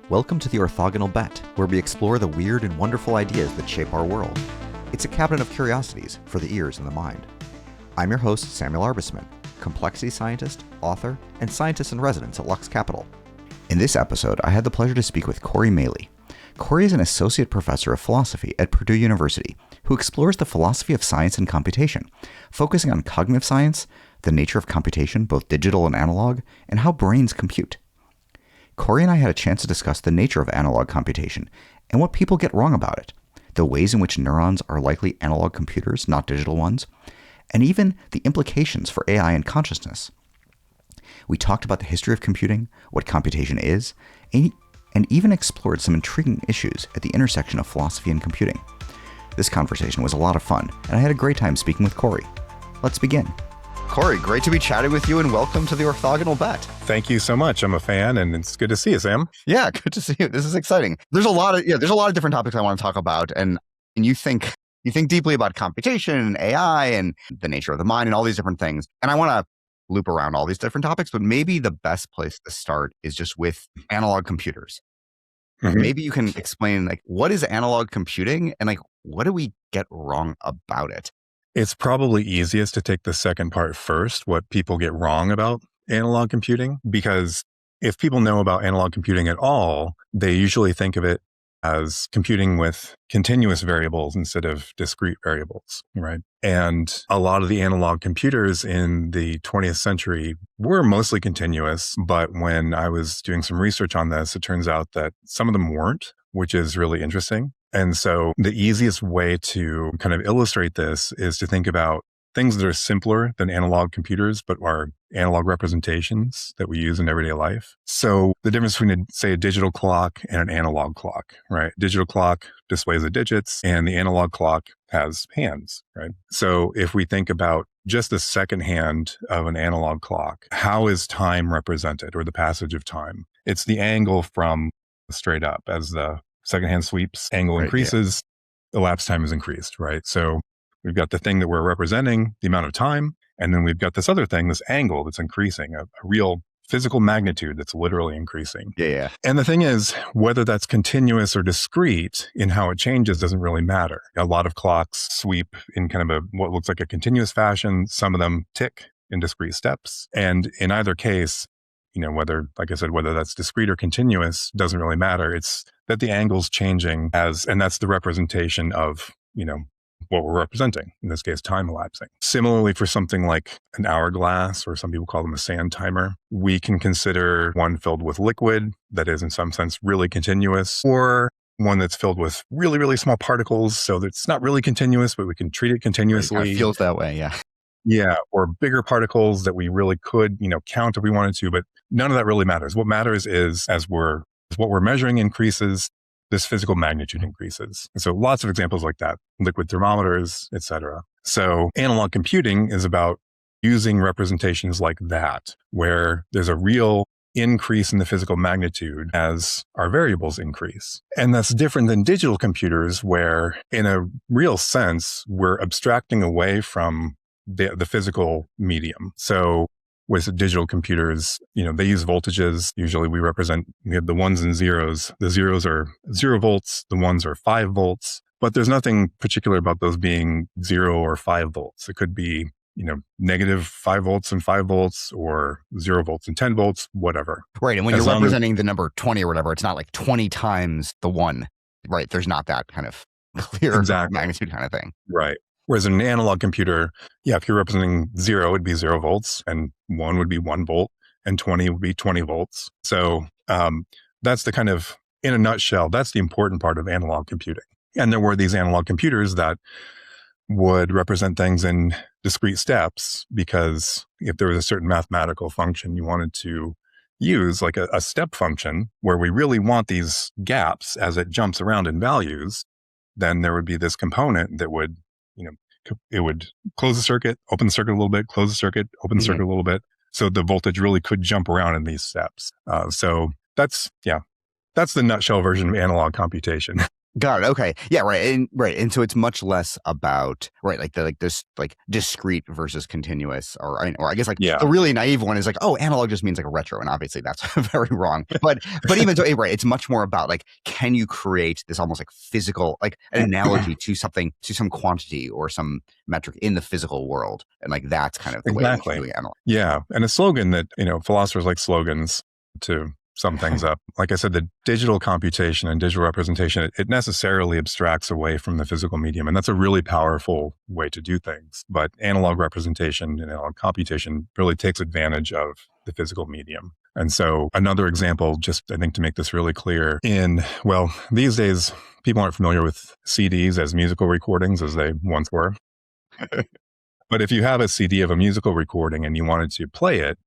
Welcome to the Orthogonal Bet, where we explore the weird and wonderful ideas that shape our world. It's a cabinet of curiosities for the ears and the mind. I'm your host, Samuel Arbesman, complexity scientist, author, and scientist in residence at Lux Capital. In this episode, I had the pleasure to speak with Corey Maley. Corey is an associate professor of philosophy at Purdue University who explores the philosophy of science and computation, focusing on cognitive science, the nature of computation, both digital and analog, and how brains compute. Corey and I had a chance to discuss the nature of analog computation and what people get wrong about it, the ways in which neurons are likely analog computers, not digital ones, and even the implications for AI and consciousness. We talked about the history of computing, what computation is, and even explored some intriguing issues at the intersection of philosophy and computing. This conversation was a lot of fun, and I had a great time speaking with Corey. Let's begin. Corey, great to be chatting with you, and welcome to the Orthogonal Bet. Thank you so much. I'm a fan, and it's good to see you, Sam. Yeah, good to see you. This is exciting. There's a lot of different topics I want to talk about, and you think deeply about computation and AI and the nature of the mind and all these different things. And I want to loop around all these different topics, but maybe the best place to start is just with analog computers. Mm-hmm. Maybe you can explain what is analog computing and what do we get wrong about it? It's probably easiest to take the second part first, what people get wrong about analog computing, because if people know about analog computing at all, they usually think of it as computing with continuous variables instead of discrete variables, right? And a lot of the analog computers in the 20th century were mostly continuous, but when I was doing some research on this, it turns out that some of them weren't, which is really interesting. And so the easiest way to kind of illustrate this is to think about things that are simpler than analog computers, but are analog representations that we use in everyday life. So the difference between, say, a digital clock and an analog clock, right? Digital clock displays the digits and the analog clock has hands, right? So if we think about just the second hand of an analog clock, how is time represented, or the passage of time? It's the angle from straight up. As the second hand sweeps, angle increases, elapsed time is increased, right? So we've got the thing that we're representing, the amount of time, and then we've got this other thing, this angle that's increasing, a real physical magnitude that's literally increasing. Yeah. And the thing is, whether that's continuous or discrete in how it changes doesn't really matter. A lot of clocks sweep in kind of what looks like a continuous fashion. Some of them tick in discrete steps. And in either case, whether, like I said, whether that's discrete or continuous doesn't really matter. It's that the angle's changing and that's the representation of, what we're representing, in this case, time elapsing. Similarly, for something like an hourglass, or some people call them a sand timer, we can consider one filled with liquid that is in some sense really continuous, or one that's filled with really, really small particles. So that it's not really continuous, but we can treat it continuously. It feels that way, yeah. Yeah, or bigger particles that we really could, count if we wanted to, but none of that really matters. What matters is as what we're measuring increases, this physical magnitude increases. And so lots of examples like that, liquid thermometers, etc. So analog computing is about using representations like that, where there's a real increase in the physical magnitude as our variables increase. And that's different than digital computers, where in a real sense, we're abstracting away from the physical medium. So with digital computers, they use voltages. Usually we have the ones and zeros. The zeros are 0 volts. The ones are 5 volts. But there's nothing particular about those being 0 or 5 volts. It could be, negative 5 volts and 5 volts, or 0 volts and 10 volts, whatever. Right. And when you're representing the number 20 or whatever, it's not like 20 times the one, right? There's not that kind of clear magnitude kind of thing. Right. Whereas in an analog computer, if you're representing 0, it'd be 0 volts, and 1 would be 1 volt, and 20 would be 20 volts. So that's the kind of, in a nutshell, that's the important part of analog computing. And there were these analog computers that would represent things in discrete steps, because if there was a certain mathematical function you wanted to use, like a step function, where we really want these gaps as it jumps around in values, then there would be this component that would, it would close the circuit, open the circuit a little bit, close the circuit, open the circuit a little bit. So the voltage really could jump around in these steps. So that's the nutshell version of analog computation. Got it. Okay. Yeah. Right. And so it's much less about like this like discrete versus continuous, or I guess like Yeah, the really naive one is like, oh, analog just means like a retro, and obviously that's very wrong. But even so, right, it's much more about like, can you create this almost like physical, like an analogy to something, to some quantity or some metric in the physical world, and like that's kind of the way in which you're exactly. doing analog. Yeah. And a slogan that, philosophers like slogans to sum things up. Like I said, the digital computation and digital representation, it necessarily abstracts away from the physical medium. And that's a really powerful way to do things. But analog representation and analog computation really takes advantage of the physical medium. And so another example, just I think to make this really clear, these days, people aren't familiar with CDs as musical recordings as they once were. But if you have a CD of a musical recording and you wanted to play it,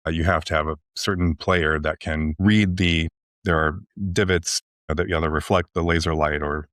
you have to have a certain player that can read there are divots that either reflect the laser light or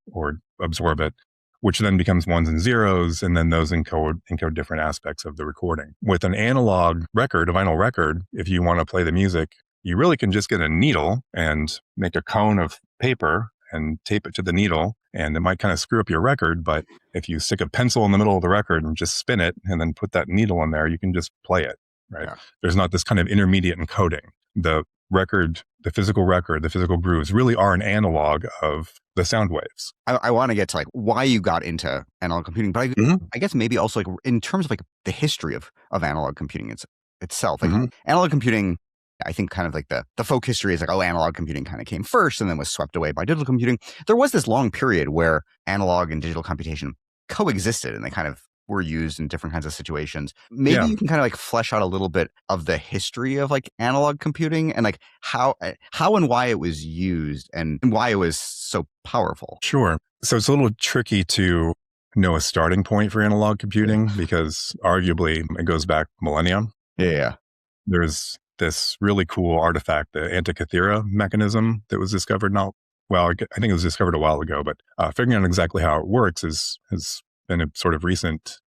absorb it, which then becomes ones and zeros, and then those encode different aspects of the recording. With an analog record, a vinyl record, if you want to play the music, you really can just get a needle and make a cone of paper and tape it to the needle, and it might kind of screw up your record, but if you stick a pencil in the middle of the record and just spin it and then put that needle in there, you can just play it. Right. Yeah. There's not this kind of intermediate encoding. The record, the physical grooves really are an analog of the sound waves. I want to get to like why you got into analog computing, but I guess maybe also like in terms of like the history of analog computing itself. Like analog computing, I think kind of like the folk history is like, oh, analog computing kind of came first and then was swept away by digital computing. There was this long period where analog and digital computation coexisted, and they kind of were used in different kinds of situations. Maybe you can kind of like flesh out a little bit of the history of like analog computing and like how and why it was used and why it was so powerful. Sure. So it's a little tricky to know a starting point for analog computing because arguably it goes back millennia. Yeah. There's this really cool artifact, the Antikythera mechanism that was discovered I think it was discovered a while ago, but figuring out exactly how it works has been a sort of recent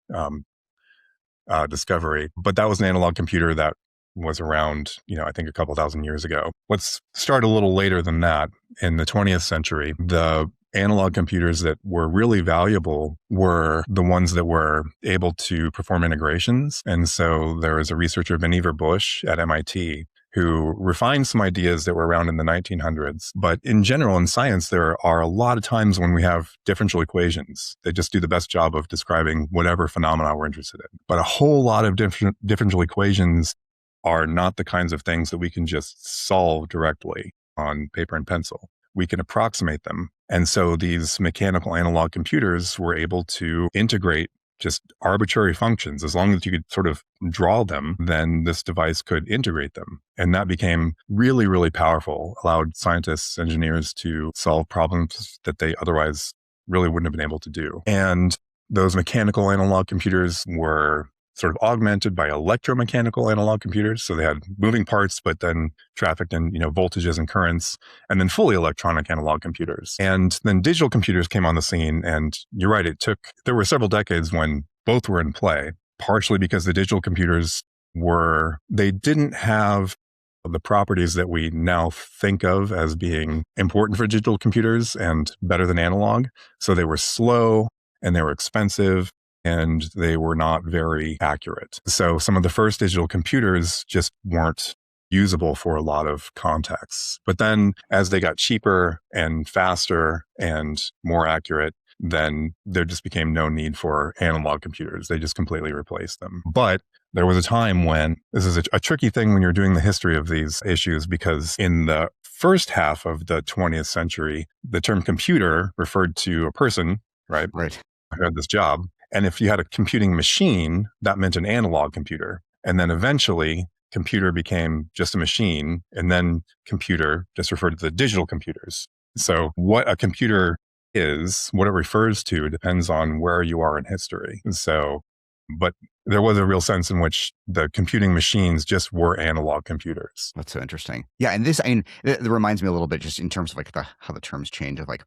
discovery. But that was an analog computer that was around, I think a couple thousand years ago. Let's start a little later than that. In the 20th century, the analog computers that were really valuable were the ones that were able to perform integrations. And so there was a researcher, Vannevar Bush at MIT, who refined some ideas that were around in the 1900s. But in general, in science, there are a lot of times when we have differential equations. They just do the best job of describing whatever phenomena we're interested in. But a whole lot of differential equations are not the kinds of things that we can just solve directly on paper and pencil. We can approximate them. And so these mechanical analog computers were able to integrate just arbitrary functions. As long as you could sort of draw them, then this device could integrate them. And that became really, really powerful, allowed scientists, engineers to solve problems that they otherwise really wouldn't have been able to do. And those mechanical analog computers were sort of augmented by electromechanical analog computers. So they had moving parts, but then trafficked in, voltages and currents, and then fully electronic analog computers. And then digital computers came on the scene. And you're right, there were several decades when both were in play, partially because the digital computers they didn't have the properties that we now think of as being important for digital computers and better than analog. So they were slow and they were expensive, and they were not very accurate. So some of the first digital computers just weren't usable for a lot of contexts. But then as they got cheaper and faster and more accurate, then there just became no need for analog computers. They just completely replaced them. But there was a time when, this is a tricky thing when you're doing the history of these issues, because in the first half of the 20th century, the term computer referred to a person, right? Right. Who had this job. And if you had a computing machine, that meant an analog computer. And then eventually, computer became just a machine. And then computer just referred to the digital computers. So what a computer is, what it refers to, depends on where you are in history. So, but there was a real sense in which the computing machines just were analog computers. That's so interesting. Yeah, and it reminds me a little bit just in terms of like how the terms change of like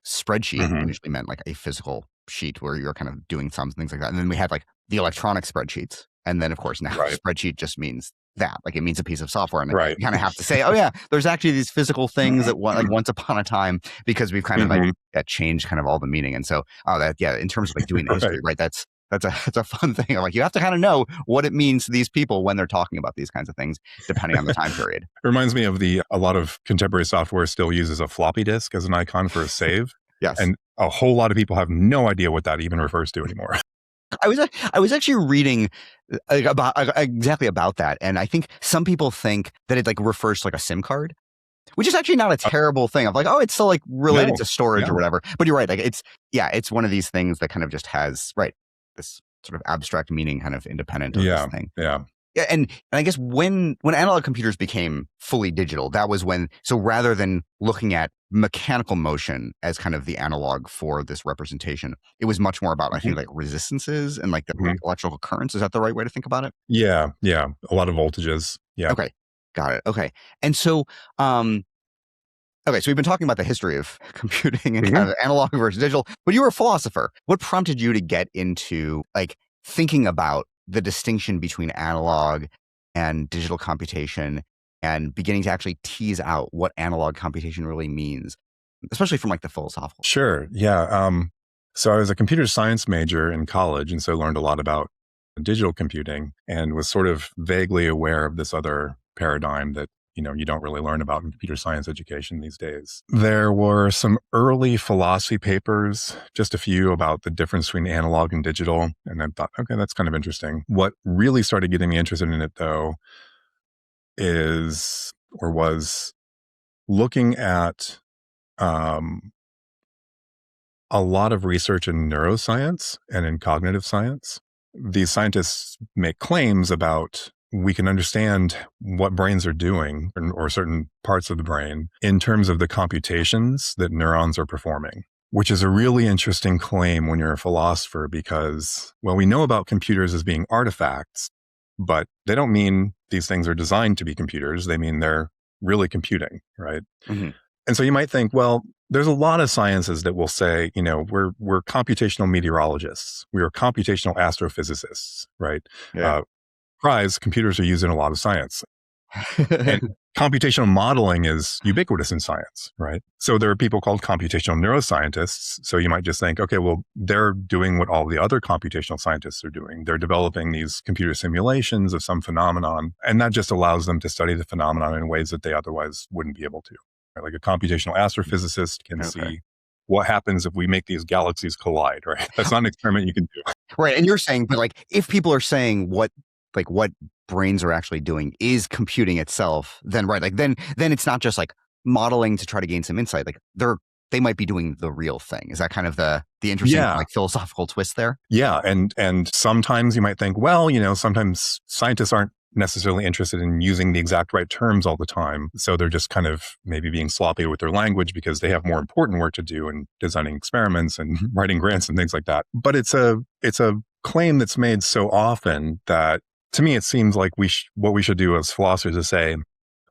spreadsheet initially meant like a physical sheet where you're kind of doing sums and things like that. And then we had like the electronic spreadsheets. And then of course now spreadsheet just means that. Like it means a piece of software. And Right. you kind of have to say, oh yeah, there's actually these physical things that like once upon a time, because we've kind of like changed kind of all the meaning. And so, in terms of like doing the history, right? That's a fun thing. Like you have to kind of know what it means to these people when they're talking about these kinds of things, depending on the time period. It reminds me of a lot of contemporary software still uses a floppy disk as an icon for a save. Yes. And a whole lot of people have no idea what that even refers to anymore. I was actually reading exactly about that. And I think some people think that it like refers to like a SIM card, which is actually not a terrible thing. I'm like, oh, it's still like related to storage or whatever. But you're right. Like it's one of these things that kind of just has, this sort of abstract meaning kind of independent of this thing. Yeah. Yeah, and I guess when analog computers became fully digital, that was when, so rather than looking at mechanical motion as kind of the analog for this representation, it was much more about, I think, like resistances and like the electrical currents. Is that the right way to think about it? Yeah. A lot of voltages. Yeah. Okay, got it. Okay. And so, so we've been talking about the history of computing and kind of analog versus digital, but you were a philosopher. What prompted you to get into like thinking about the distinction between analog and digital computation and beginning to actually tease out what analog computation really means, especially from like the philosophical? Sure. Yeah. So I was a computer science major in college, and so learned a lot about digital computing and was sort of vaguely aware of this other paradigm that you don't really learn about in computer science education these days. There were some early philosophy papers, just a few, about the difference between analog and digital. And I thought, okay, that's kind of interesting. What really started getting me interested in it, though, was looking at a lot of research in neuroscience and in cognitive science. These scientists make claims about we can understand what brains are doing or certain parts of the brain in terms of the computations that neurons are performing, which is a really interesting claim when you're a philosopher because, well, we know about computers as being artifacts, but they don't mean these things are designed to be computers. They mean they're really computing, right? Mm-hmm. And so you might think, well, there's a lot of sciences that will say, we're computational meteorologists. We are computational astrophysicists, right? Yeah. Computers are used in a lot of science. And computational modeling is ubiquitous in science, right? So there are people called computational neuroscientists. So you might just think, okay, well, they're doing what all the other computational scientists are doing. They're developing these computer simulations of some phenomenon, and that just allows them to study the phenomenon in ways that they otherwise wouldn't be able to. Right? Like a computational astrophysicist can see what happens if we make these galaxies collide, right? That's not an experiment you can do. Right. And you're saying, but like, if people are saying what brains are actually doing is computing itself, then then it's not just like modeling to try to gain some insight. Like they might be doing the real thing. Is that kind of the interesting like philosophical twist there? Yeah. And sometimes you might think, well, sometimes scientists aren't necessarily interested in using the exact right terms all the time. So they're just kind of maybe being sloppy with their language because they have more important work to do in designing experiments and writing grants and things like that. But it's a claim that's made so often that to me, it seems like what we should do as philosophers is say,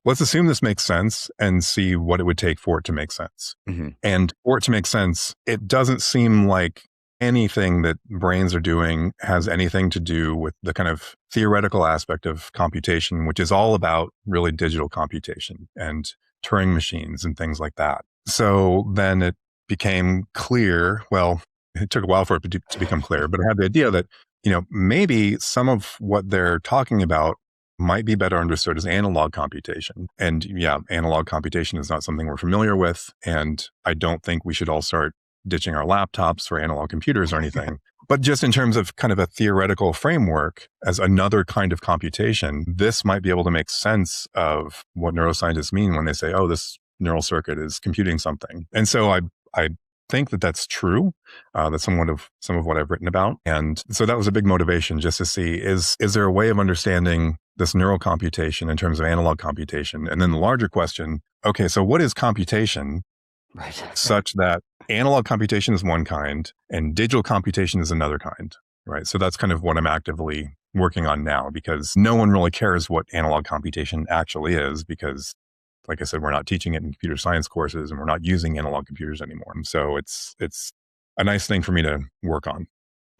let's assume this makes sense and see what it would take for it to make sense. Mm-hmm. And for it to make sense, it doesn't seem like anything that brains are doing has anything to do with the kind of theoretical aspect of computation, which is all about really digital computation and Turing machines and things like that. So then it became clear, well, it took a while for it to become clear, but I had the idea that maybe some of what they're talking about might be better understood as analog computation. And analog computation is not something we're familiar with. And I don't think we should all start ditching our laptops for analog computers or anything. But just in terms of kind of a theoretical framework as another kind of computation, this might be able to make sense of what neuroscientists mean when they say, oh, this neural circuit is computing something. And so I think that that's true. That's some of what I've written about. And so that was a big motivation just to see, is there a way of understanding this neural computation in terms of analog computation? And then the larger question, okay, so what is computation such that analog computation is one kind and digital computation is another kind, right? So that's kind of what I'm actively working on now because no one really cares what analog computation actually is because like I said, we're not teaching it in computer science courses and we're not using analog computers anymore. So it's a nice thing for me to work on.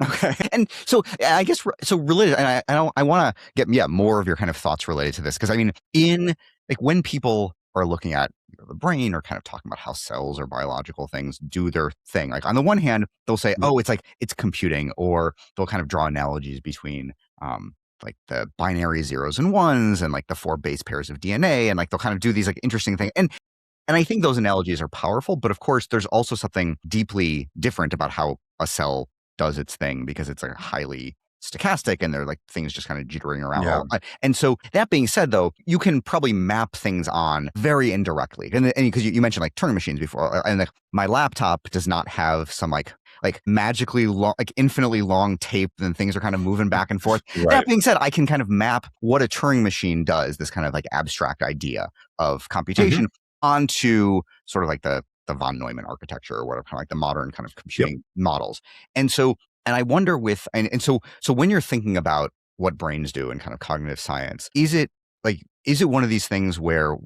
Okay. And so I guess, so related, and I want to get more of your kind of thoughts related to this. Because I mean, in like when people are looking at the brain or kind of talking about how cells or biological things do their thing, like on the one hand, they'll say, oh, it's computing, or they'll kind of draw analogies between like the binary zeros and ones and like the 4 base pairs of DNA. And like they'll kind of do these like interesting things. And I think those analogies are powerful, but of course, there's also something deeply different about how a cell does its thing, because it's like highly stochastic and they're like things just kind of jittering around. And so that being said, though, you can probably map things on very indirectly. And because you mentioned like Turing machines before, and my laptop does not have some like magically long, like infinitely long tape, and things are kind of moving back and forth. Right. That being said, I can kind of map what a Turing machine does, this kind of like abstract idea of computation, onto sort of like the von Neumann architecture, or whatever, kind of like the modern kind of computing models. And so, and I wonder so when you're thinking about what brains do and kind of cognitive science, is it one of these things where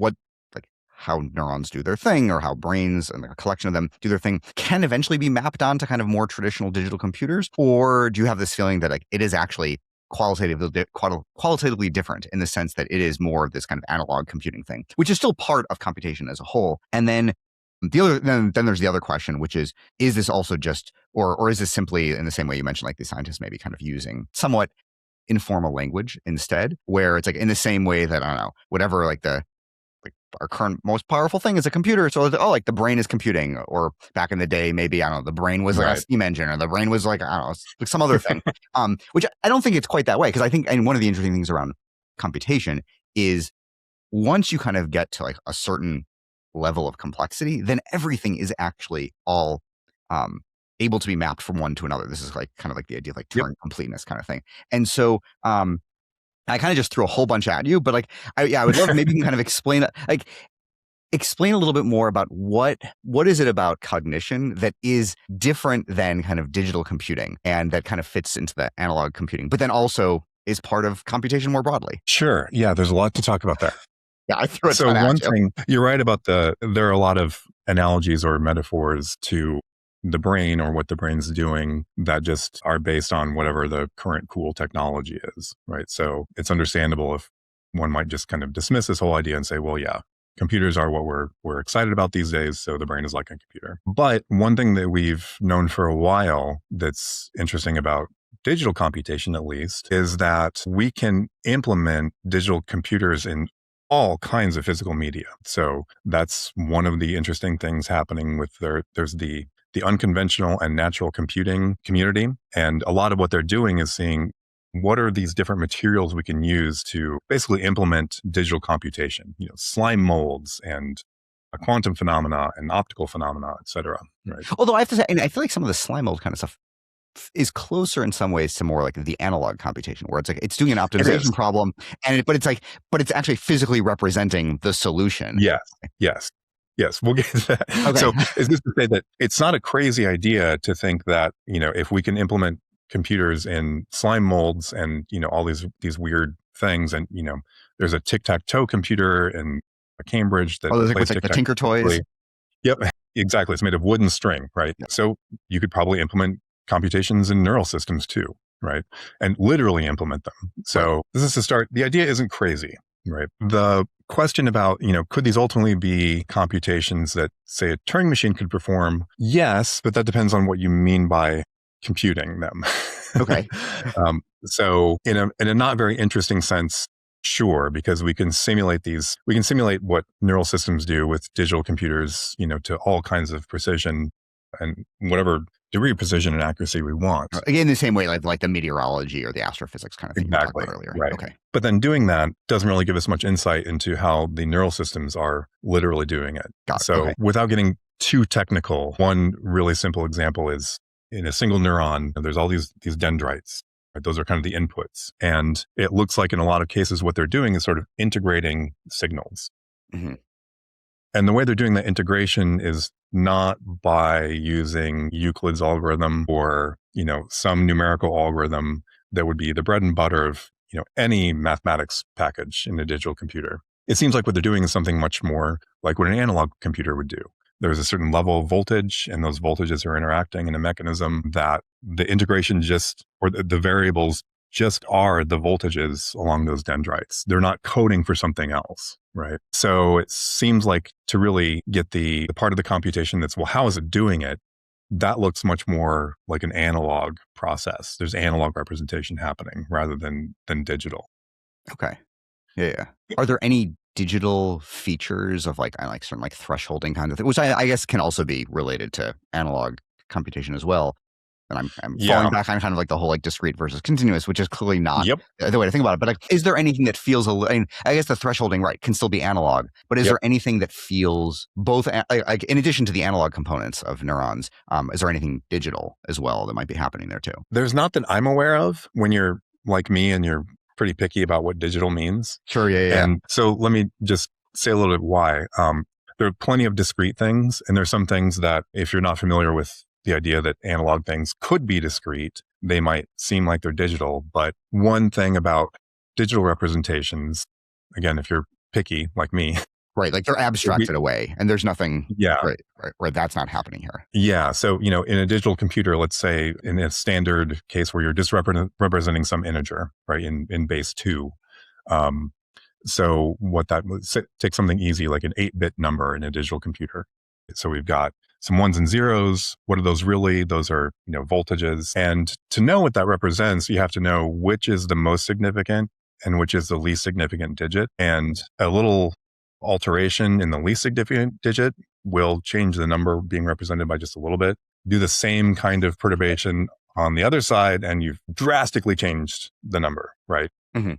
how neurons do their thing, or how brains and a collection of them do their thing, can eventually be mapped onto kind of more traditional digital computers? Or do you have this feeling that like it is actually qualitatively different, in the sense that it is more of this kind of analog computing thing, which is still part of computation as a whole? And then then there's the other question, which is this also just, or is this simply, in the same way you mentioned, like the scientists maybe kind of using somewhat informal language instead, where it's like in the same way that, I don't know, whatever, like our current most powerful thing is a computer. So like the brain is computing, or back in the day, maybe, I don't know, the brain was like a steam engine, or the brain was like, I don't know, like some other thing. Which I don't think it's quite that way, because I think, and one of the interesting things around computation is once you kind of get to like a certain level of complexity, then everything is actually all able to be mapped from one to another. This is like kind of like the idea of like Turing completeness kind of thing. And so I kind of just threw a whole bunch at you, but like I would love, maybe you can kind of explain a little bit more about what is it about cognition that is different than kind of digital computing, and that kind of fits into the analog computing, but then also is part of computation more broadly. Sure. Yeah, there's a lot to talk about there. Yeah, I threw it. So one thing, you're right about there are a lot of analogies or metaphors to the brain, or what the brain's doing, that just are based on whatever the current cool technology is, right? So it's understandable if one might just kind of dismiss this whole idea and say, well, yeah, computers are what we're excited about these days, so the brain is like a computer. But one thing that we've known for a while that's interesting about digital computation, at least, is that we can implement digital computers in all kinds of physical media. So that's one of the interesting things happening with there's the unconventional and natural computing community. And a lot of what they're doing is seeing what are these different materials we can use to basically implement digital computation, slime molds and a quantum phenomena and optical phenomena, et cetera. Right? Although I have to say, and I feel like some of the slime mold kind of stuff is closer in some ways to more like the analog computation, where it's like it's doing an optimization problem, but it's actually physically representing the solution. Yes, we'll get to that. Okay. So is this to say that it's not a crazy idea to think that, if we can implement computers in slime molds and, all these weird things, and, there's a tic-tac-toe computer in Cambridge that plays like the Tinker Toys. Yep, exactly. It's made of wood and string, right? Yeah. So you could probably implement computations in neural systems too, right? And literally implement them. So this is to start. The idea isn't crazy, right? The question about, could these ultimately be computations that, say, a Turing machine could perform? Yes, but that depends on what you mean by computing them. Okay. So in a not very interesting sense, sure, because we can simulate what neural systems do with digital computers, to all kinds of precision and whatever degree of precision and accuracy we want. Again, the same way like the meteorology or the astrophysics kind of thing exactly. you talked about earlier. Right. Okay. But then doing that doesn't really give us much insight into how the neural systems are literally doing it. Without getting too technical, one really simple example is in a single neuron, there's all these dendrites. Right? Those are kind of the inputs. And it looks like in a lot of cases, what they're doing is sort of integrating signals. Mm-hmm. And the way they're doing that integration is not by using Euclid's algorithm or, some numerical algorithm that would be the bread and butter of, any mathematics package in a digital computer. It seems like what they're doing is something much more like what an analog computer would do. There's a certain level of voltage, and those voltages are interacting in a mechanism that the integration or the variables just are the voltages along those dendrites. They're not coding for something else, right? So it seems like to really get the part of the computation that's, well, how is it doing it? That looks much more like an analog process. There's analog representation happening rather than digital. Okay. Yeah. Are there any digital features of like certain like thresholding kind of thing, which I guess can also be related to analog computation as well? And I'm falling back on kind of like the whole like discrete versus continuous, which is clearly not the way to think about it. But like, is there anything that feels I guess the thresholding, right, can still be analog, but is there anything that feels both, like in addition to the analog components of neurons, is there anything digital as well that might be happening there too? There's not that I'm aware of. When you're like me and you're pretty picky about what digital means. Sure, yeah. And so let me just say a little bit why. There are plenty of discrete things, and there's some things that if you're not familiar with the idea that analog things could be discrete, they might seem like they're digital. But one thing about digital representations, again, if you're picky like me. Right, like they're abstracted away and there's nothing, right, that's not happening here. Yeah, so, in a digital computer, let's say in a standard case where you're just representing some integer, right, in base 2. So what that was, take something easy like an 8-bit number in a digital computer. So we've got some ones and zeros. What are those really? Those are, voltages. And to know what that represents, you have to know which is the most significant and which is the least significant digit. And a little alteration in the least significant digit will change the number being represented by just a little bit. Do the same kind of perturbation on the other side, and you've drastically changed the number, right? Mm-hmm.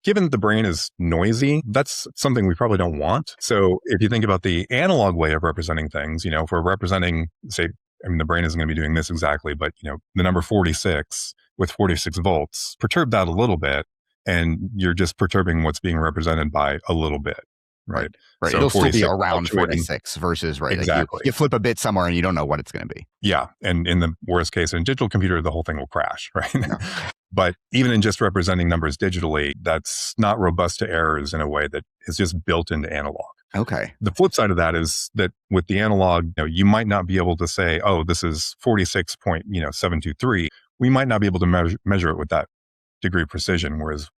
Given that the brain is noisy, that's something we probably don't want. So if you think about the analog way of representing things, if we're representing, say, the brain isn't going to be doing this exactly, but, the number 46 with 46 volts, perturb that a little bit, and you're just perturbing what's being represented by a little bit, right? Right. So it'll still be around 46 versus, right? Exactly. Like you flip a bit somewhere and you don't know what it's going to be. Yeah. And in the worst case, in a digital computer, the whole thing will crash, right? No. But even in just representing numbers digitally, that's not robust to errors in a way that is just built into analog. Okay. The flip side of that is that with the analog, you might not be able to say, oh, this is 46.723. We might not be able to measure it with that degree of precision, whereas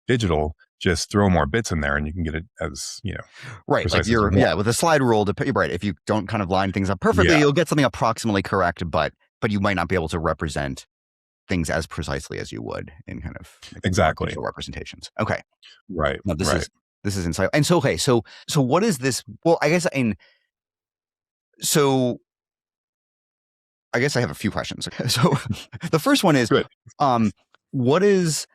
digital, just throw more bits in there and you can get it as, right. Like with a slide rule, right. If you don't kind of line things up perfectly, you'll get something approximately correct, but you might not be able to represent things as precisely as you would in kind of exactly digital representations. Okay. Right. Now, this is insightful. And so, okay. So what is this? Well, I guess I have a few questions. So the first one is, what does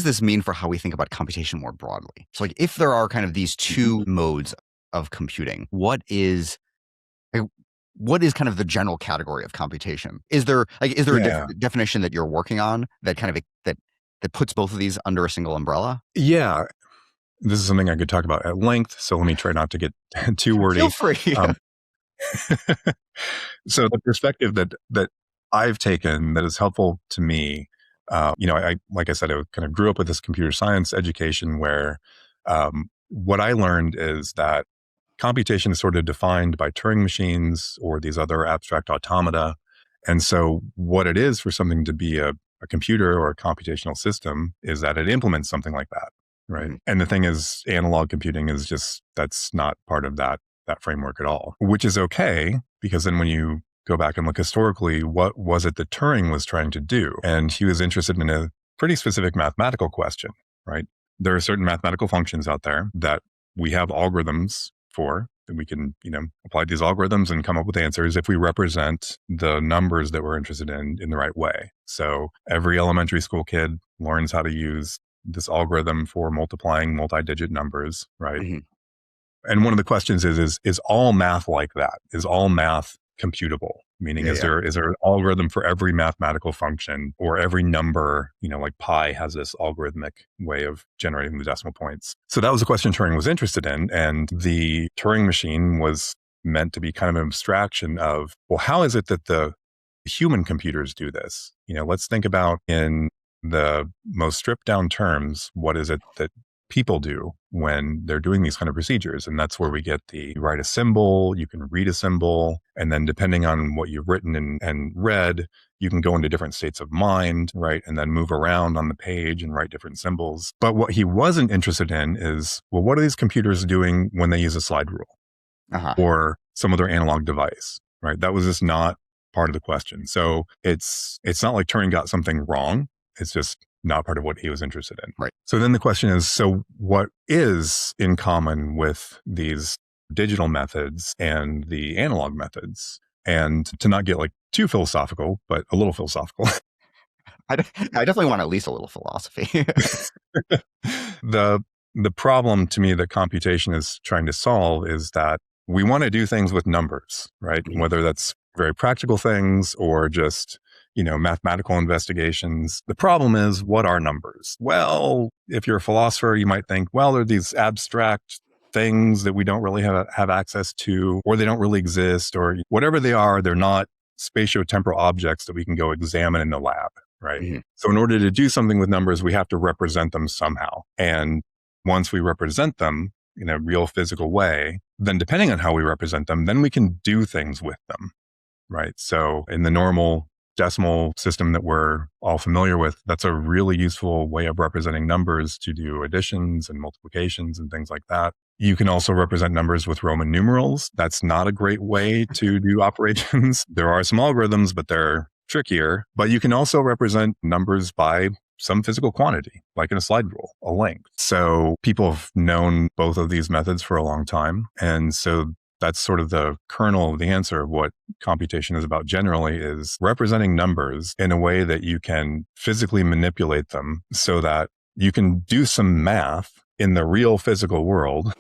this mean for how we think about computation more broadly? So like if there are kind of these two modes of computing, what is kind of the general category of computation? Is there a definition that you're working on that kind of that puts both of these under a single umbrella? Yeah. This is something I could talk about at length, so let me try not to get too wordy. Feel free. So the perspective that I've taken that is helpful to me, I like I said, I kind of grew up with this computer science education where what I learned is that computation is sort of defined by Turing machines or these other abstract automata. And so what it is for something to be a computer or a computational system is that it implements something like that, right? Mm-hmm. And the thing is, analog computing is that's not part of that framework at all, which is okay, because then when you go back and look historically, what was it that Turing was trying to do? And he was interested in a pretty specific mathematical question, right? There are certain mathematical functions out there that we have algorithms for, that we can, apply these algorithms and come up with answers if we represent the numbers that we're interested in the right way. So every elementary school kid learns how to use this algorithm for multiplying multi-digit numbers, right? Mm-hmm. And one of the questions is all math like that? Is all math computable? Meaning, is there an algorithm for every mathematical function or every number, like pi has this algorithmic way of generating the decimal points. So that was a question Turing was interested in. And the Turing machine was meant to be kind of an abstraction of, well, how is it that the human computers do this? Let's think about in the most stripped down terms, what is it that people do when they're doing these kind of procedures. And that's where we get you write a symbol, you can read a symbol, and then depending on what you've written and read, you can go into different states of mind, right? And then move around on the page and write different symbols. But what he wasn't interested in is, well, what are these computers doing when they use a slide rule or some other analog device, right? That was just not part of the question. So it's not like Turing got something wrong. It's just not part of what he was interested in. Right. So then the question is, so what is in common with these digital methods and the analog methods? And to not get like too philosophical, but a little philosophical. I definitely want at least a little philosophy. The problem to me that computation is trying to solve is that we want to do things with numbers, right? Mm-hmm. Whether that's very practical things or just mathematical investigations. The problem is, what are numbers? Well, if you're a philosopher, you might think, well, they're these abstract things that we don't really have access to, or they don't really exist, or whatever they are, they're not spatiotemporal objects that we can go examine in the lab, right? Mm-hmm. So in order to do something with numbers, we have to represent them somehow. And once we represent them in a real physical way, then depending on how we represent them, then we can do things with them, right? So in the normal decimal system that we're all familiar with, that's a really useful way of representing numbers to do additions and multiplications and things like that. You can also represent numbers with Roman numerals. That's not a great way to do operations. There are some algorithms, but they're trickier. But you can also represent numbers by some physical quantity, like in a slide rule, a length. So people have known both of these methods for a long time. And so that's sort of the kernel of the answer of what computation is about generally, is representing numbers in a way that you can physically manipulate them so that you can do some math in the real physical world,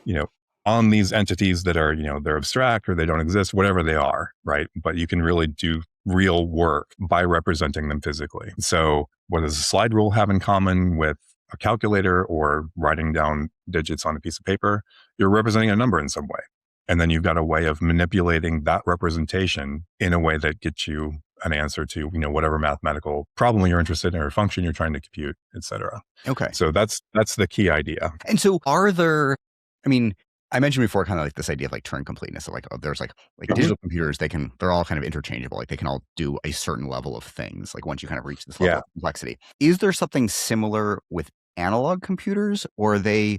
on these entities that are, they're abstract or they don't exist, whatever they are, right? But you can really do real work by representing them physically. So what does a slide rule have in common with a calculator or writing down digits on a piece of paper? You're representing a number in some way. And then you've got a way of manipulating that representation in a way that gets you an answer to, whatever mathematical problem you're interested in or function you're trying to compute, et cetera. Okay. So that's the key idea. And so I mentioned before kind of like this idea of like Turing completeness. So there's like digital computers, they're all kind of interchangeable. Like they can all do a certain level of things. Like once you kind of reach this level of complexity. Is there something similar with analog computers, or are they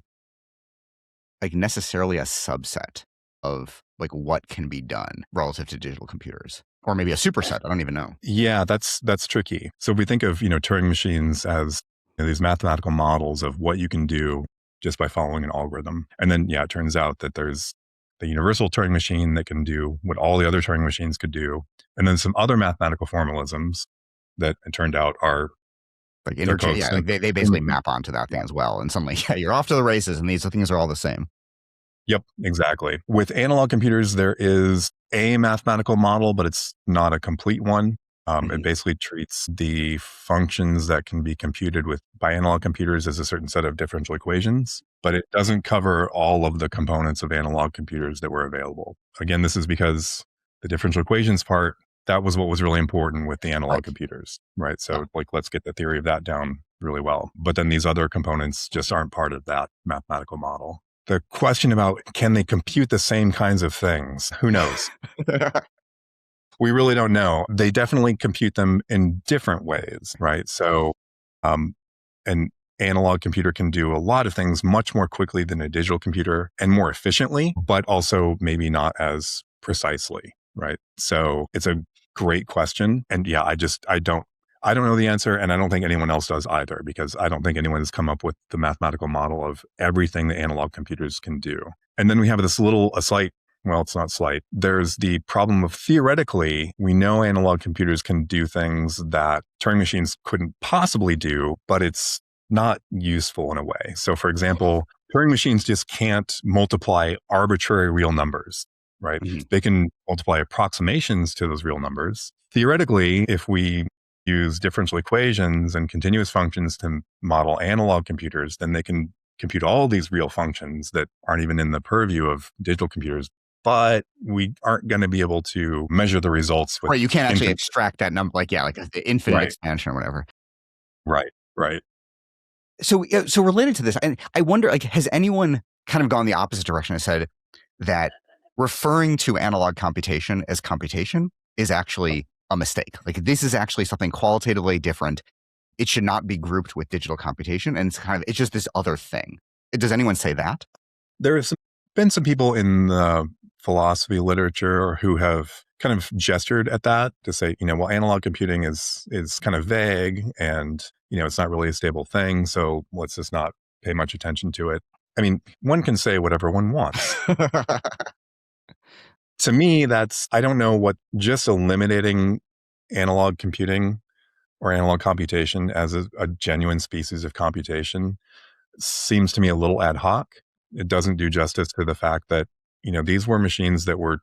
like necessarily a subset of like what can be done relative to digital computers, or maybe a superset? I don't even know. Yeah, that's tricky. So we think of, Turing machines as these mathematical models of what you can do just by following an algorithm. And then, it turns out that there's the universal Turing machine that can do what all the other Turing machines could do. And then some other mathematical formalisms that it turned out are like interchange. Yeah, like they basically map onto that thing as well. And suddenly, you're off to the races, and these things are all the same. Yep, exactly. With analog computers, there is a mathematical model, but it's not a complete one. It basically treats the functions that can be computed by analog computers as a certain set of differential equations, but it doesn't cover all of the components of analog computers that were available. Again, this is because the differential equations part, that was what was really important with the analog computers, right? So let's get the theory of that down really well. But then these other components just aren't part of that mathematical model. The question about, can they compute the same kinds of things? Who knows? We really don't know. They definitely compute them in different ways, right? So an analog computer can do a lot of things much more quickly than a digital computer and more efficiently, but also maybe not as precisely, right? So it's a great question. And I don't know the answer, and I don't think anyone else does either, because I don't think anyone has come up with the mathematical model of everything that analog computers can do. And then we have this it's not slight. There's the problem of, theoretically, we know analog computers can do things that Turing machines couldn't possibly do, but it's not useful in a way. So for example, Turing machines just can't multiply arbitrary real numbers, right? Mm-hmm. They can multiply approximations to those real numbers. Theoretically, if we use differential equations and continuous functions to model analog computers, then they can compute all these real functions that aren't even in the purview of digital computers. But we aren't going to be able to measure the results. Right, you can't actually extract that number, like the infinite expansion or whatever. Right. So related to this, and I wonder, like, has anyone kind of gone the opposite direction and said that referring to analog computation as computation is actually a mistake? Like, this is actually something qualitatively different. It should not be grouped with digital computation, and it's just this other thing. Does anyone say that? There have been some people in the philosophy literature who have kind of gestured at that to say, well, analog computing is kind of vague and, it's not really a stable thing. So let's just not pay much attention to it. I mean, one can say whatever one wants. To me, I don't know what just eliminating analog computing or analog computation as a genuine species of computation seems to me a little ad hoc. It doesn't do justice to the fact that, these were machines that were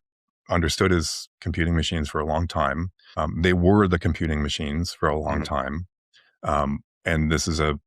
understood as computing machines for a long time. They were the computing machines for a long time. And this is a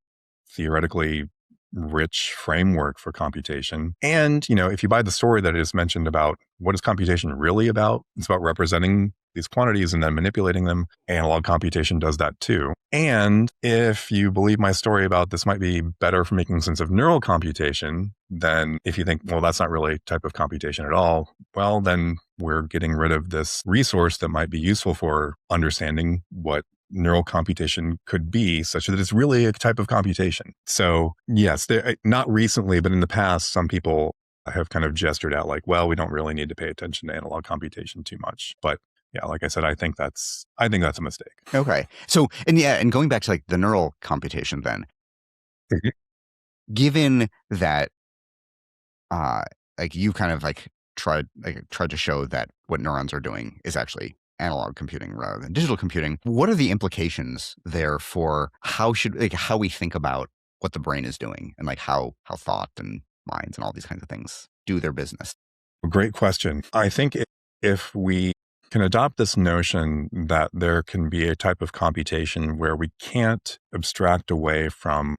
theoretically rich framework for computation. And, if you buy the story that is mentioned about what is computation really about, it's about representing these quantities and then manipulating them. Analog computation does that too. And if you believe my story about this might be better for making sense of neural computation, then if you think, well, that's not really a type of computation at all, well, then we're getting rid of this resource that might be useful for understanding what neural computation could be, such that it's really a type of computation. So yes, not recently, but in the past, some people have kind of gestured out like, well, we don't really need to pay attention to analog computation too much. But yeah, like I said, I think that's a mistake. Okay. So, and going back to like the neural computation then, given that, like you kind of like tried to show that what neurons are doing is actually analog computing rather than digital computing, what are the implications there for how we think about what the brain is doing and like how thought and minds and all these kinds of things do their business? Great question. I think if we can adopt this notion that there can be a type of computation where we can't abstract away from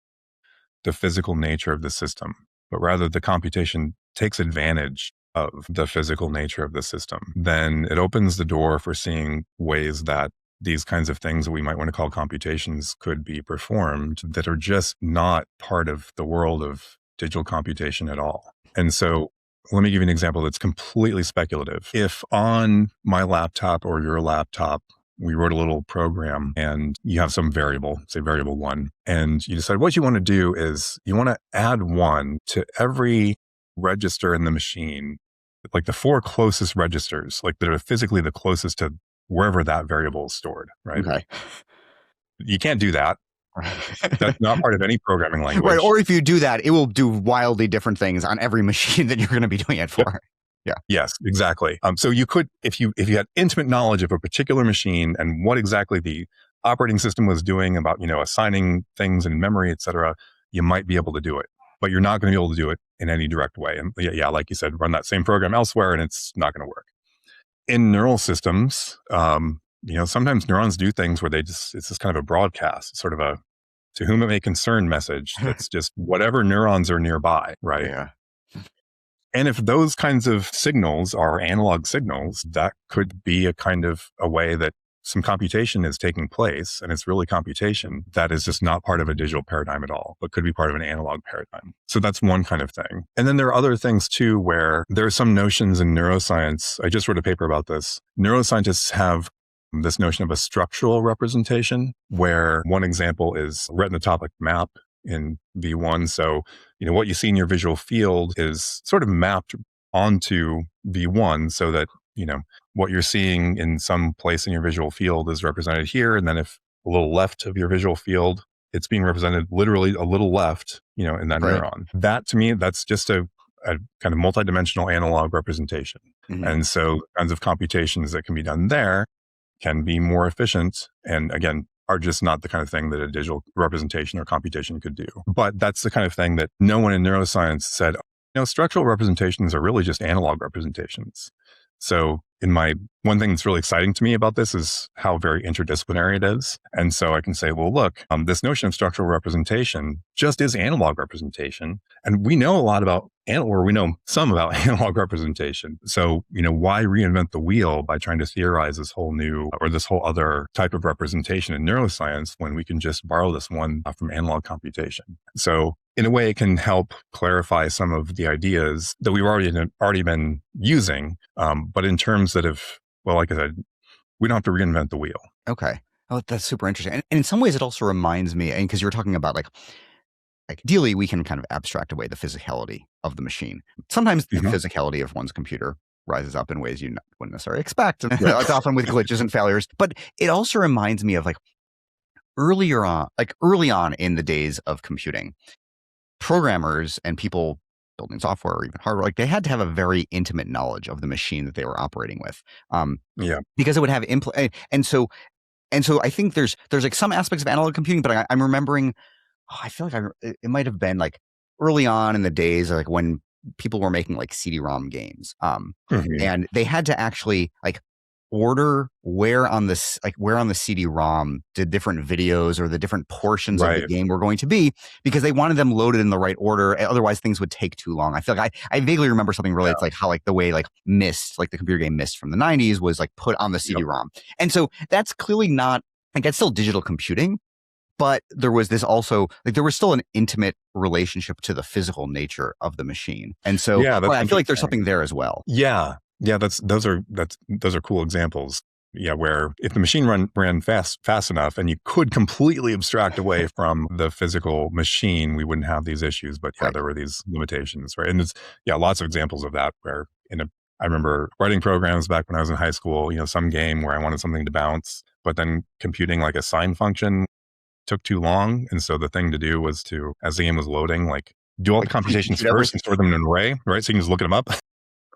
the physical nature of the system, but rather the computation takes advantage of the physical nature of the system, then it opens the door for seeing ways that these kinds of things that we might want to call computations could be performed that are just not part of the world of digital computation at all. And so let me give you an example that's completely speculative. If on my laptop or your laptop, we wrote a little program and you have some variable, say variable 1, and you decide what you want to do is you want to add 1 to every register in the machine, like the 4 closest registers, like that are physically the closest to wherever that variable is stored, right? Okay. You can't do that. That's not part of any programming language. Right. Or if you do that, it will do wildly different things on every machine that you're going to be doing it for. Yep. Yeah. Yes, exactly. So you could, if you had intimate knowledge of a particular machine and what exactly the operating system was doing about, assigning things in memory, et cetera, you might be able to do it, but you're not going to be able to do it in any direct way. And yeah, like you said, run that same program elsewhere and it's not going to work. In neural systems, sometimes neurons do things where it's just kind of a broadcast, sort of a to whom it may concern message. That's just whatever neurons are nearby, right? Yeah. And if those kinds of signals are analog signals, that could be a way that some computation is taking place, and it's really computation that is just not part of a digital paradigm at all, but could be part of an analog paradigm. So that's one kind of thing. And then there are other things too, where there are some notions in neuroscience. I just wrote a paper about this. Neuroscientists have this notion of a structural representation, where one example is retinotopic map in V1. So, what you see in your visual field is sort of mapped onto V1 so that, what you're seeing in some place in your visual field is represented here. And then if a little left of your visual field, it's being represented literally a little left, in that Right. neuron. That to me, that's just a kind of multidimensional analog representation. Mhm. And so kinds of computations that can be done there can be more efficient. And again, are just not the kind of thing that a digital representation or computation could do. But that's the kind of thing that no one in neuroscience said, structural representations are really just analog representations. So in my one thing that's really exciting to me about this is how very interdisciplinary it is. And so I can say, well, look, this notion of structural representation just is analog representation. And we know a lot about, or we know some about analog representation. So, why reinvent the wheel by trying to theorize this whole new or this whole other type of representation in neuroscience when we can just borrow this one from analog computation? So in a way, it can help clarify some of the ideas that we've already been using. But in terms that have, well, like I said, we don't have to reinvent the wheel. Okay. Oh, that's super interesting. And in some ways, it also reminds me, and because you were talking about like ideally, we can kind of abstract away the physicality of the machine. Sometimes the physicality of one's computer rises up in ways you wouldn't necessarily expect. And it's often with glitches and failures. But it also reminds me of like early on in the days of computing, programmers and people building software or even hardware, like they had to have a very intimate knowledge of the machine that they were operating with. Because it would have and so I think there's like some aspects of analog computing, but I'm remembering, I feel like it might have been like early on in the days, like when people were making like CD-ROM games, and they had to actually like order where on the CD-ROM the different videos or the different portions of the game were going to be, because they wanted them loaded in the right order. Otherwise, things would take too long. I feel like I vaguely remember something related to like how like the way like Myst, like the computer game Myst from the 90s, was like put on the CD-ROM. And so that's clearly not like, that's still digital computing. But there was this also, like there was still an intimate relationship to the physical nature of the machine. And so I feel like there's something there as well. Yeah, those are cool examples. Yeah, where if the machine ran fast enough and you could completely abstract away from the physical machine, we wouldn't have these issues. But there were these limitations, right? And there's lots of examples of that where I remember writing programs back when I was in high school, some game where I wanted something to bounce, but then computing like a sine function took too long. And so the thing to do was to, as the game was loading, like do all the computations first and store them in an array, right? So you can just look them up.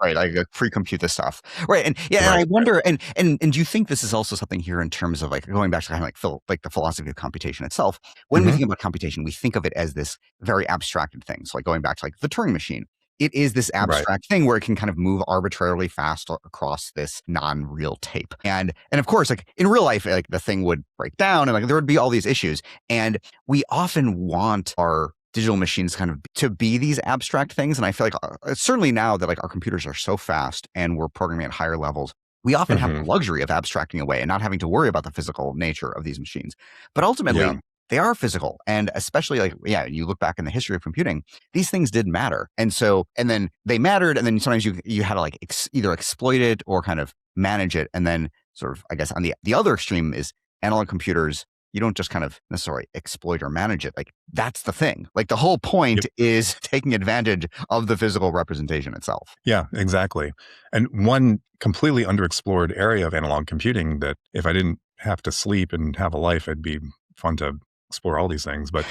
Right, like pre-compute the stuff, right? And and I wonder, and do you think this is also something here in terms of like going back to kind of like the philosophy of computation itself? When we think about computation, we think of it as this very abstracted thing. So like going back to like the Turing machine, it is this abstract thing where it can kind of move arbitrarily fast across this non-real tape. And of course, like in real life, like the thing would break down and like there would be all these issues. And we often want our digital machines kind of to be these abstract things. And I feel like certainly now that like our computers are so fast and we're programming at higher levels, we often have the luxury of abstracting away and not having to worry about the physical nature of these machines. But ultimately, they are physical. And especially like, you look back in the history of computing, these things did matter. And then they mattered. And then sometimes you had to like either exploit it or kind of manage it. And then sort of, I guess on the other extreme is analog computers. You don't just kind of necessarily exploit or manage it. Like that's the thing. Like the whole point is taking advantage of the physical representation itself. Yeah, exactly. And one completely underexplored area of analog computing that if I didn't have to sleep and have a life, it'd be fun to explore all these things. But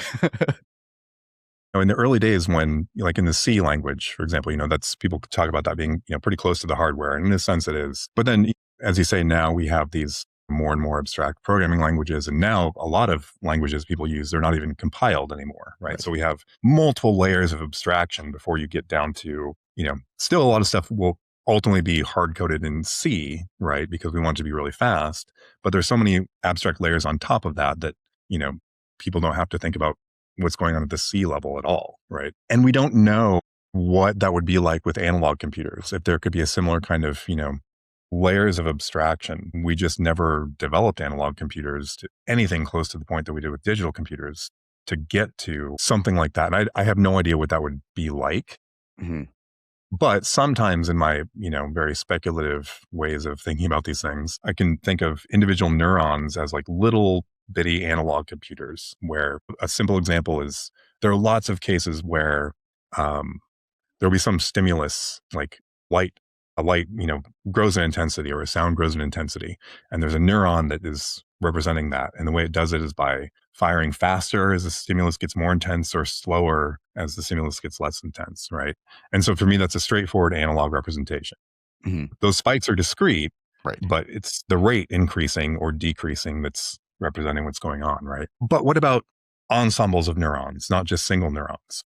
in the early days when, like in the C language, for example, that's people talk about that being, pretty close to the hardware. And in a sense it is. But then, as you say, now we have these more and more abstract programming languages. And now a lot of languages people use, they're not even compiled anymore, right? So we have multiple layers of abstraction before you get down to, still a lot of stuff will ultimately be hard-coded in C, right? Because we want it to be really fast. But there's so many abstract layers on top of that people don't have to think about what's going on at the C level at all, right? And we don't know what that would be like with analog computers, if there could be a similar kind of, layers of abstraction. We just never developed analog computers to anything close to the point that we did with digital computers to get to something like that. And I have no idea what that would be like. But sometimes in my, very speculative ways of thinking about these things, I can think of individual neurons as like little bitty analog computers, where a simple example is there are lots of cases where there'll be some stimulus like a light, grows in intensity, or a sound grows in intensity. And there's a neuron that is representing that. And the way it does it is by firing faster as the stimulus gets more intense or slower as the stimulus gets less intense, right? And so for me, that's a straightforward analog representation. Those spikes are discrete, but it's the rate increasing or decreasing that's representing what's going on, right? But what about ensembles of neurons, not just single neurons?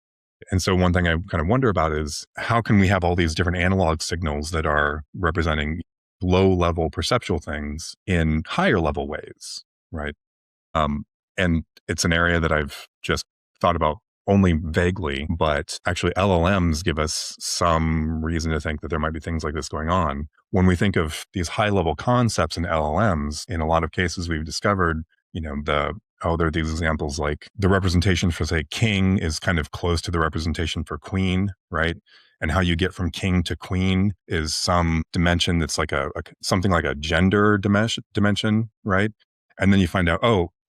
And so one thing I kind of wonder about is how can we have all these different analog signals that are representing low level perceptual things in higher level ways, right? And it's an area that I've just thought about only vaguely, but actually LLMs give us some reason to think that there might be things like this going on. When we think of these high level concepts in LLMs, in a lot of cases we've discovered, there are these examples like the representation for, say, king is kind of close to the representation for queen, right? And how you get from king to queen is some dimension that's like something like a gender dimension, right? And then you find out,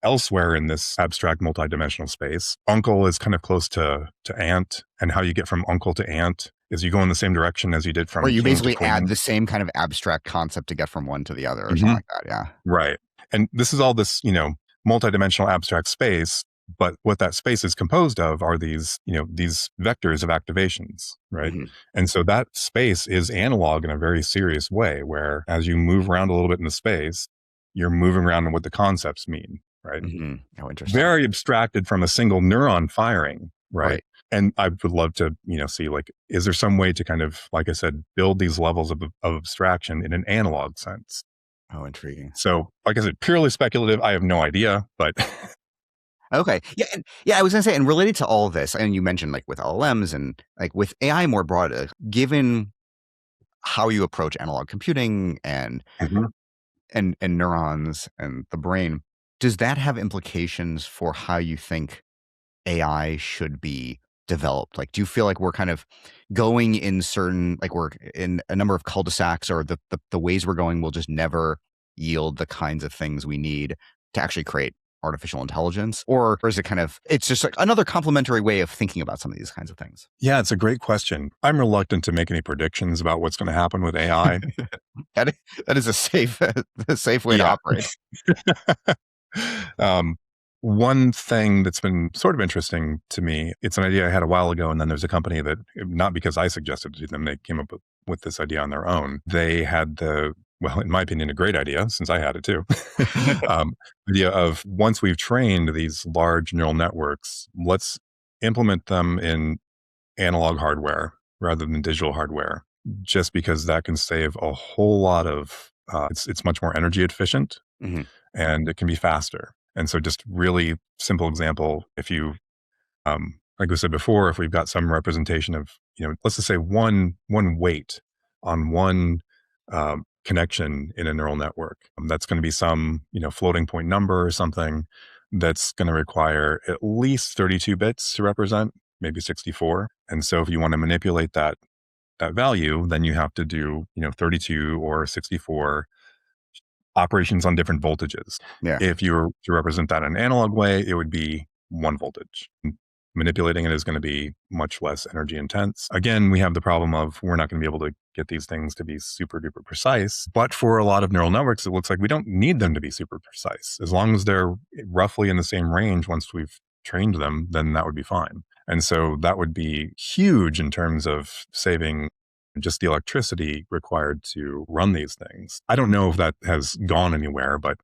elsewhere in this abstract multidimensional space, uncle is kind of close to aunt, and how you get from uncle to aunt is you go in the same direction as you did from Or you king basically to queen. add the same kind of abstract concept to get from one to the other, or Mhm. something like that. Yeah. Right. And this is all this, multidimensional abstract space. But what that space is composed of are these vectors of activations, right? Mhm. And so that space is analog in a very serious way, where as you move around a little bit in the space, you're moving around in what the concepts mean, right? Mm-hmm. Oh, interesting. Very abstracted from a single neuron firing, right? And I would love to, see, like, is there some way to kind of, like I said, build these levels of abstraction in an analog sense? Oh, intriguing. So, like I said, purely speculative. I have no idea, but Okay. Yeah. I was going to say, and related to all of this, and you mentioned like with LLMs and like with AI more broad, given how you approach analog computing and Mhm. and neurons and the brain, does that have implications for how you think AI should be developed? Like, do you feel like we're kind of going in certain, like we're in a number of cul-de-sacs, or the ways we're going will just never yield the kinds of things we need to actually create artificial intelligence? Or is it kind of, it's just like another complementary way of thinking about some of these kinds of things? Yeah, it's a great question. I'm reluctant to make any predictions about what's going to happen with AI. That is a safe way to Yeah. operate. One thing that's been sort of interesting to me, it's an idea I had a while ago, and then there's a company that, not because I suggested it to them, they came up with this idea on their own. They had well, in my opinion, a great idea, since I had it too. Idea of, once we've trained these large neural networks, let's implement them in analog hardware rather than digital hardware, just because that can save a whole lot of, it's much more energy efficient, Mhm. and it can be faster. And so, just really simple example, if you, like we said before, if we've got some representation of, let's just say one weight on one connection in a neural network, that's going to be some, floating point number or something that's going to require at least 32 bits to represent, maybe 64. And so if you want to manipulate that value, then you have to do, 32 or 64 operations on different voltages. Yeah. If you were to represent that in an analog way, it would be one voltage. Manipulating it is going to be much less energy intense. Again, we have the problem of, we're not going to be able to get these things to be super duper precise. But for a lot of neural networks, it looks like we don't need them to be super precise. As long as they're roughly in the same range once we've trained them, then that would be fine. And so that would be huge in terms of saving just the electricity required to run these things. I don't know if that has gone anywhere, but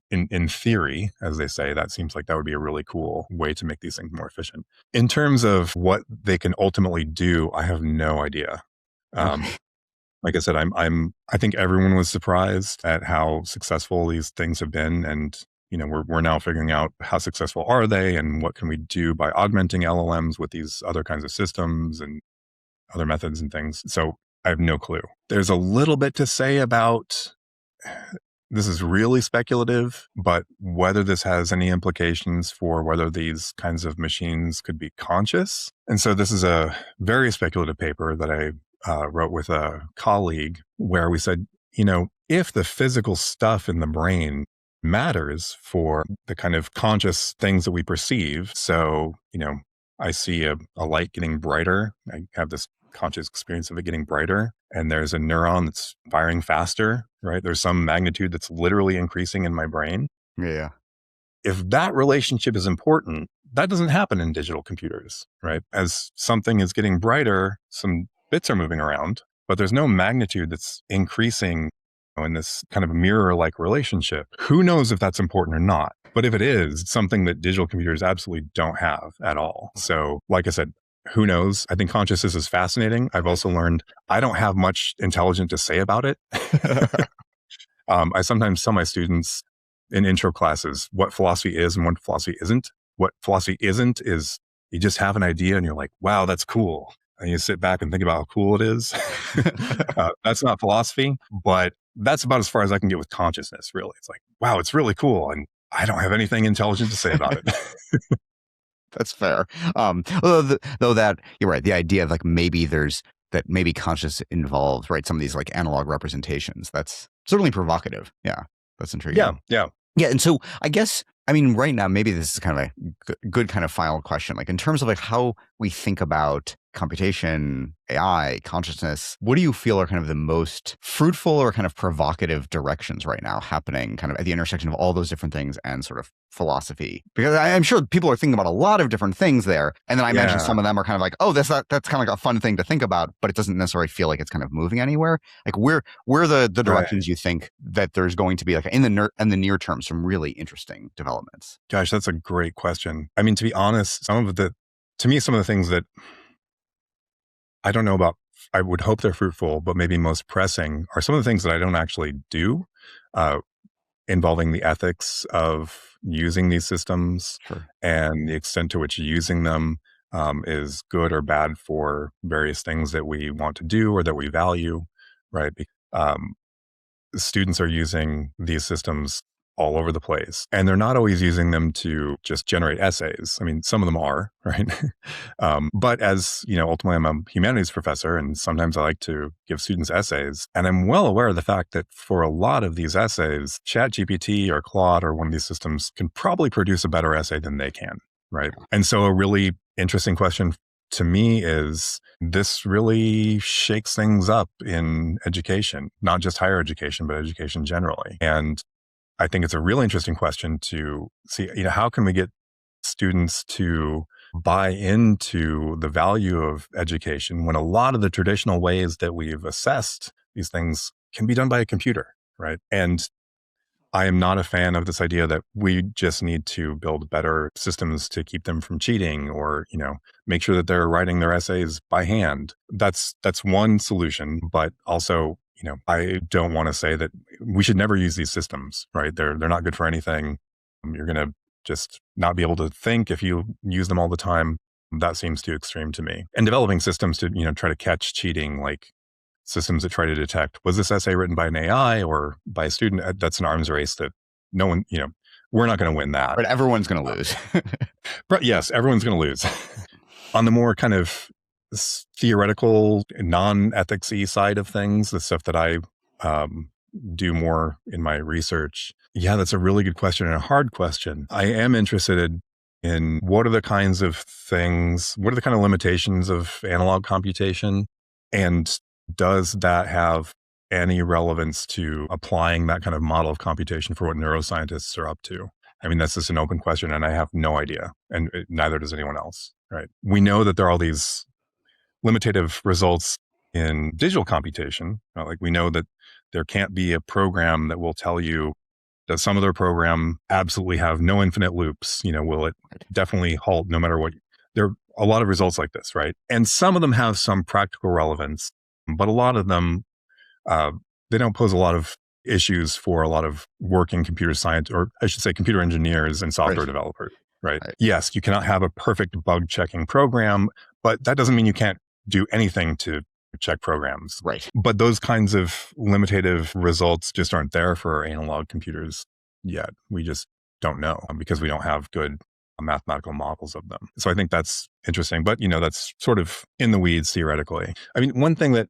in theory, as they say, that seems like that would be a really cool way to make these things more efficient. In terms of what they can ultimately do, I have no idea. Okay. Like I said, I think everyone was surprised at how successful these things have been, and we're now figuring out how successful are they, and what can we do by augmenting LLMs with these other kinds of systems and other methods and things. So I have no clue. There's a little bit to say about, this is really speculative, but whether this has any implications for whether these kinds of machines could be conscious. And so this is a very speculative paper that I wrote with a colleague, where we said, if the physical stuff in the brain matters for the kind of conscious things that we perceive. So, I see a light getting brighter. I have this conscious experience of it getting brighter, and there's a neuron that's firing faster, right? There's some magnitude that's literally increasing in my brain. Yeah. If that relationship is important, that doesn't happen in digital computers, right? As something is getting brighter, some bits are moving around, but there's no magnitude that's increasing in this kind of mirror-like relationship. Who knows if that's important or not? But if it is, it's something that digital computers absolutely don't have at all. So, like I said, who knows? I think consciousness is fascinating. I've also learned I don't have much intelligent to say about it. I sometimes tell my students in intro classes what philosophy is and what philosophy isn't. What philosophy isn't is you just have an idea and you're like, wow, that's cool. And you sit back and think about how cool it is. That's not philosophy, but that's about as far as I can get with consciousness, really. It's like, wow, it's really cool. And I don't have anything intelligent to say about it. That's fair. Though that you're right, the idea of like maybe conscious involved, right? Some of these like analog representations. That's certainly provocative. Yeah, that's intriguing. Yeah. And so I guess, I mean, right now, maybe this is kind of a good kind of final question. Like in terms of like how we think about computation, AI, consciousness, what do you feel are kind of the most fruitful or kind of provocative directions right now happening kind of at the intersection of all those different things and sort of philosophy? Because I'm sure people are thinking about a lot of different things there. And then I imagine some of them are kind of like, oh, that's kind of like a fun thing to think about, but it doesn't necessarily feel like it's kind of moving anywhere. Like where are the directions you think that there's going to be like in the near term, some really interesting developments? Gosh, that's a great question. I mean, to be honest, some of the things that I don't know about, I would hope they're fruitful, but maybe most pressing are some of the things that I don't actually do, involving the ethics of using these systems and the extent to which using them is good or bad for various things that we want to do or that we value, right? Students are using these systems all over the place, and they're not always using them to just generate essays. I mean, some of them are, right? But as you know, ultimately I'm a humanities professor, and sometimes I like to give students essays, and I'm well aware of the fact that for a lot of these essays, ChatGPT or Claude or one of these systems can probably produce a better essay than they can, right? And so a really interesting question to me is, this really shakes things up in education, not just higher education, but education generally. And I think it's a really interesting question to see, how can we get students to buy into the value of education when a lot of the traditional ways that we've assessed these things can be done by a computer, right? And I am not a fan of this idea that we just need to build better systems to keep them from cheating or, make sure that they're writing their essays by hand. That's one solution, but also, I don't want to say that we should never use these systems, right? They're not good for anything. You're going to just not be able to think if you use them all the time. That seems too extreme to me. And developing systems to, try to catch cheating, like systems that try to detect, was this essay written by an AI or by a student? That's an arms race that no one, we're not going to win that. But everyone's going to lose. But yes, everyone's going to lose. On the more kind of theoretical, non-ethics-y side of things, the stuff that I do more in my research, that's a really good question and a hard question. I am interested in what are the kind of limitations of analog computation, and does that have any relevance to applying that kind of model of computation for what neuroscientists are up to? I mean, that's just an open question, and I have no idea, and neither does anyone else, right? We know that there are all these limitative results in digital computation. Like we know that there can't be a program that will tell you, does some other program absolutely have no infinite loops? Will it definitely halt no matter what? There are a lot of results like this, right? And some of them have some practical relevance, but a lot of them, they don't pose a lot of issues for a lot of working computer science, or I should say computer engineers and software developers, right? Yes, you cannot have a perfect bug checking program, but that doesn't mean you can't do anything to check programs. Right. But those kinds of limitative results just aren't there for analog computers yet. We just don't know because we don't have good mathematical models of them. So I think that's interesting, but that's sort of in the weeds theoretically. I mean, one thing that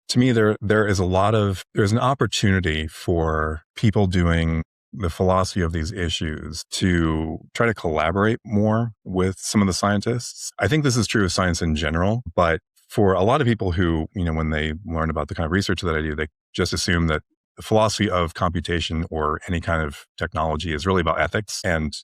to me, there's an opportunity for people doing the philosophy of these issues to try to collaborate more with some of the scientists. I think this is true of science in general, but for a lot of people who, when they learn about the kind of research that I do, they just assume that the philosophy of computation or any kind of technology is really about ethics. And,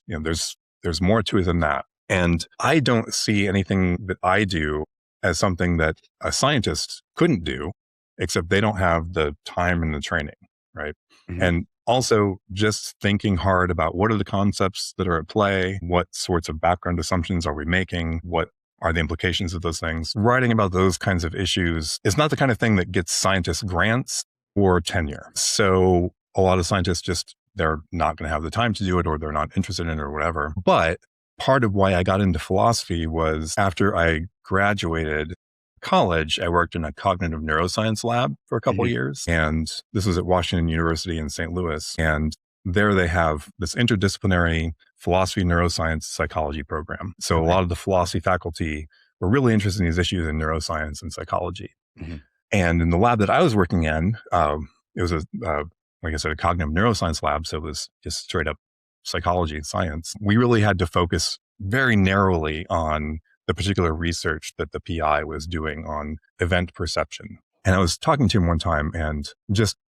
there's more to it than that. And I don't see anything that I do as something that a scientist couldn't do, except they don't have the time and the training, right? Mm-hmm. And also just thinking hard about what are the concepts that are at play, what sorts of background assumptions are we making, what are the implications of those things. Writing about those kinds of issues is not the kind of thing that gets scientists grants or tenure. So a lot of scientists they're not going to have the time to do it, or they're not interested in it or whatever. But part of why I got into philosophy was after I graduated college, I worked in a cognitive neuroscience lab for a couple of years. And this was at Washington University in St. Louis. And there they have this interdisciplinary philosophy, neuroscience, psychology program. So a lot of the philosophy faculty were really interested in these issues in neuroscience and psychology. And in the lab that I was working in, it was like I said, a cognitive neuroscience lab. So it was just straight up psychology and science. We really had to focus very narrowly on the particular research that the PI was doing on event perception. And I was talking to him one time, and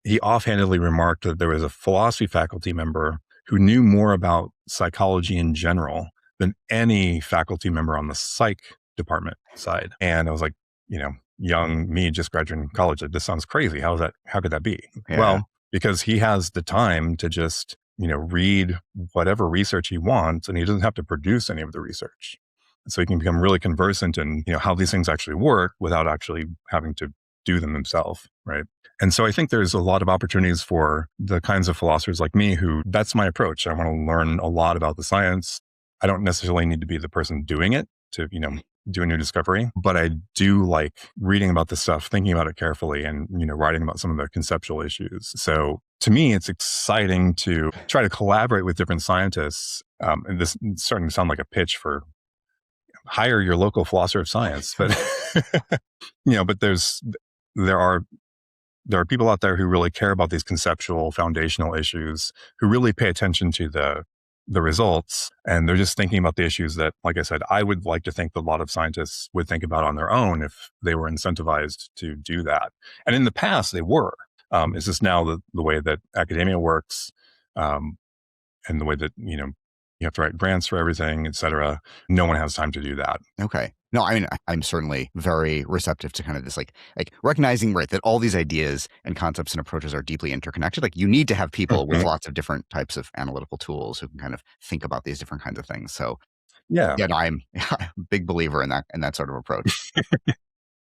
he offhandedly remarked that there was a philosophy faculty member who knew more about psychology in general than any faculty member on the psych department side. And I was like, young me just graduating from college, this sounds crazy. How could that be? Yeah. Well, because he has the time to just, read whatever research he wants, and he doesn't have to produce any of the research. So he can become really conversant in, how these things actually work without actually having to do them himself, right? And so I think there's a lot of opportunities for the kinds of philosophers like me who, that's my approach. I want to learn a lot about the science. I don't necessarily need to be the person doing it to, do a new discovery, but I do like reading about this stuff, thinking about it carefully, and, writing about some of the conceptual issues. So to me, it's exciting to try to collaborate with different scientists. And this is starting to sound like a pitch for hire your local philosopher of science, but, but there are people out there who really care about these conceptual foundational issues, who really pay attention to the results, and they're just thinking about the issues that, like I said, I would like to think that a lot of scientists would think about on their own if they were incentivized to do that. And in the past, they were. It's just now the way that academia works, and the way that, you have to write grants for everything, et cetera. No one has time to do that. Okay. No, I mean, I'm certainly very receptive to kind of this, like recognizing, right, that all these ideas and concepts and approaches are deeply interconnected. Like, you need to have people with lots of different types of analytical tools who can kind of think about these different kinds of things. So yeah, no, I'm a big believer in that sort of approach.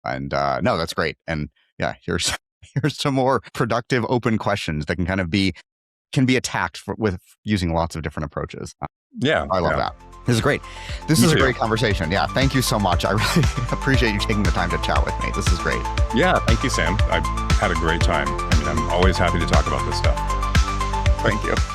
And no, that's great. And yeah, here's some more productive, open questions that can be attacked with using lots of different approaches. Yeah, I love that. This is great. This is a great conversation. Yeah, thank you so much. I really appreciate you taking the time to chat with me. This is great. Yeah, thank you, Sam. I've had a great time. I'm always happy to talk about this stuff. Thank you.